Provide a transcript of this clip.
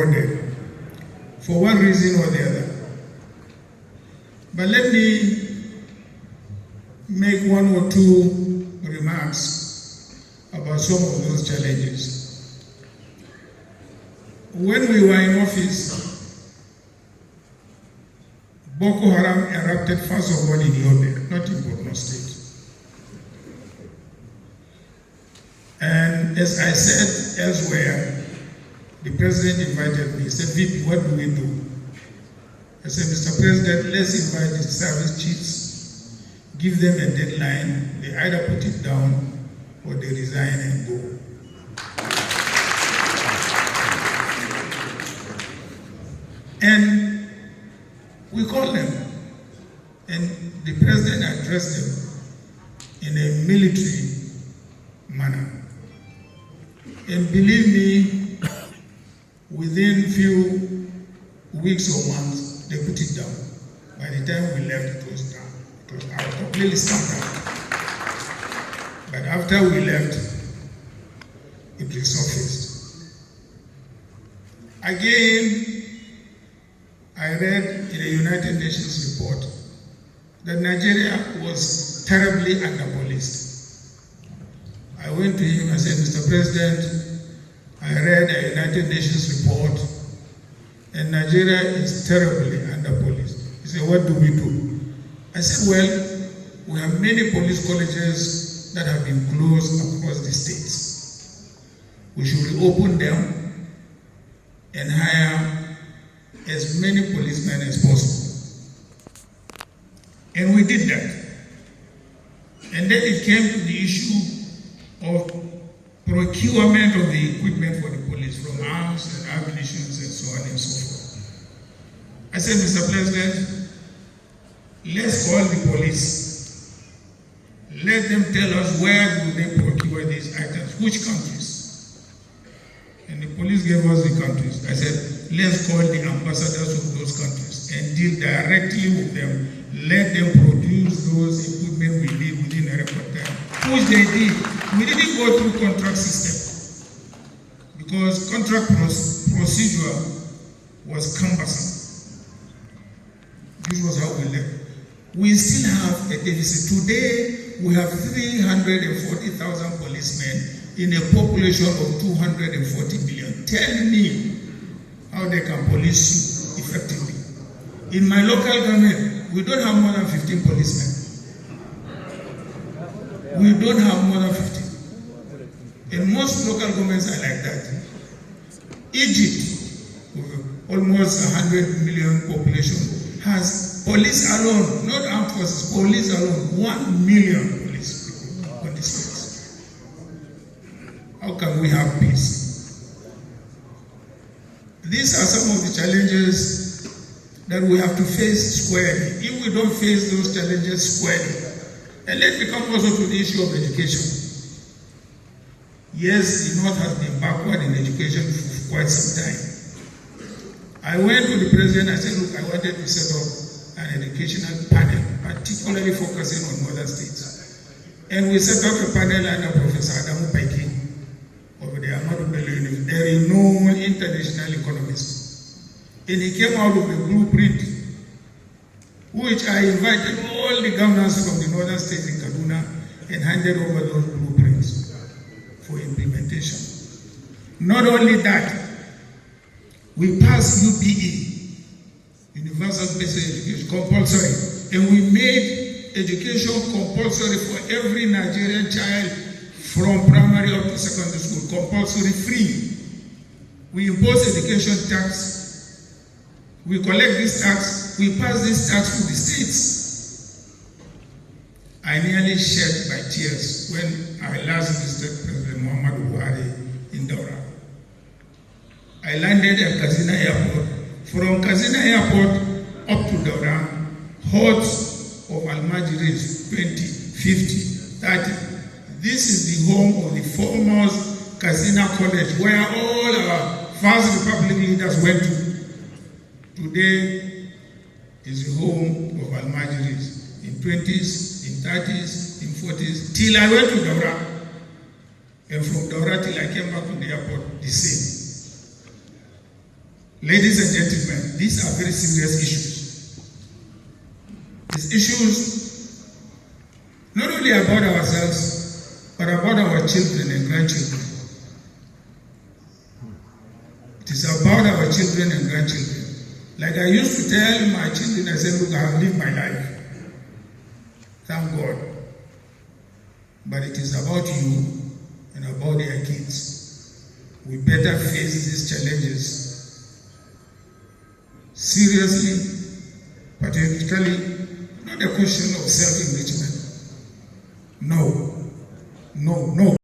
defrauded for one reason or the other. But let me make one or two remarks about some of those challenges. When we were in office, Boko Haram erupted first of all in Yobe, not in Borno State. And as I said elsewhere, the president invited me. He said, VP, what do we do? I said, Mr. President, let's invite the service chiefs, give them a deadline. They either put it down or they resign and go. And we called them, and the president addressed them in a military manner. And believe me, within few weeks or months, they put it down. By the time we left, it was down. It was out, completely stopped down. But after we left, it resurfaced. Again, I read in a United Nations report that Nigeria was terribly under-policed. I went to him and said, Mr. President, I read a United Nations report and Nigeria is terribly under-policed. He said, what do we do? I said, well, we have many police colleges that have been closed across the states. We should reopen them and hire as many policemen as possible. And we did that. And then it came to the issue of procurement of the equipment for the police, from arms and ammunition and so on and so forth. I said, Mr. President, let's call the police. Let them tell us where do they procure these items, which countries. And the police gave us the countries. I said, let's call the ambassadors of those countries and deal directly with them. Let them produce those equipment we need within a record time, which they did. We didn't go through contract system because contract procedure was cumbersome. This was how we left. We still have a deficit. Today, we have 340,000 policemen in a population of 240 million. Tell me how they can police you effectively. In my local government, we don't have more than 15 policemen. We don't have more than 15. And most local governments are like that. Egypt, with almost 100 million population, has police alone, not armed forces, police alone, 1 million police people on this place. How can we have peace? These are some of the challenges that we have to face squarely. If we don't face those challenges squarely, and let's come also to the issue of education. Yes, the North has been backward in education for quite some time. I went to the president and said, look, I wanted to set up an educational panel, particularly focusing on northern states. And we set up a panel under Professor Adamu Paiki of the Ahmadu Bello University, a renowned international economist. And he came out with a blueprint, which I invited all the governors from the northern states in Kaduna and handed over those blueprints for implementation. Not only that, we passed UPE, Universal Basic Education, compulsory, and we made education compulsory for every Nigerian child from primary up to secondary school, compulsory free. We impose education tax, we collect this tax, we pass this tax to the states. I nearly shed my tears when I last visited President Muhammadu Buhari in Daura. I landed at Katsina Airport. From Katsina Airport up to Daura, hordes of Almajiris, 20, 50, 30. This is the home of the foremost Katsina College, where all our First Republic leaders went to. Today is the home of Almajiris in 20s, in 30s, in 40s, till I went to Daura. And from Daura till I came back to the airport, the same. Ladies and gentlemen, these are very serious issues. These issues not only about ourselves, but about our children and grandchildren. It is about our children and grandchildren. Like I used to tell my children, I said, look, I have lived my life. Thank God. But it is about you and about their kids. We better face these challenges seriously, patriotically, not a question of self-enrichment. No.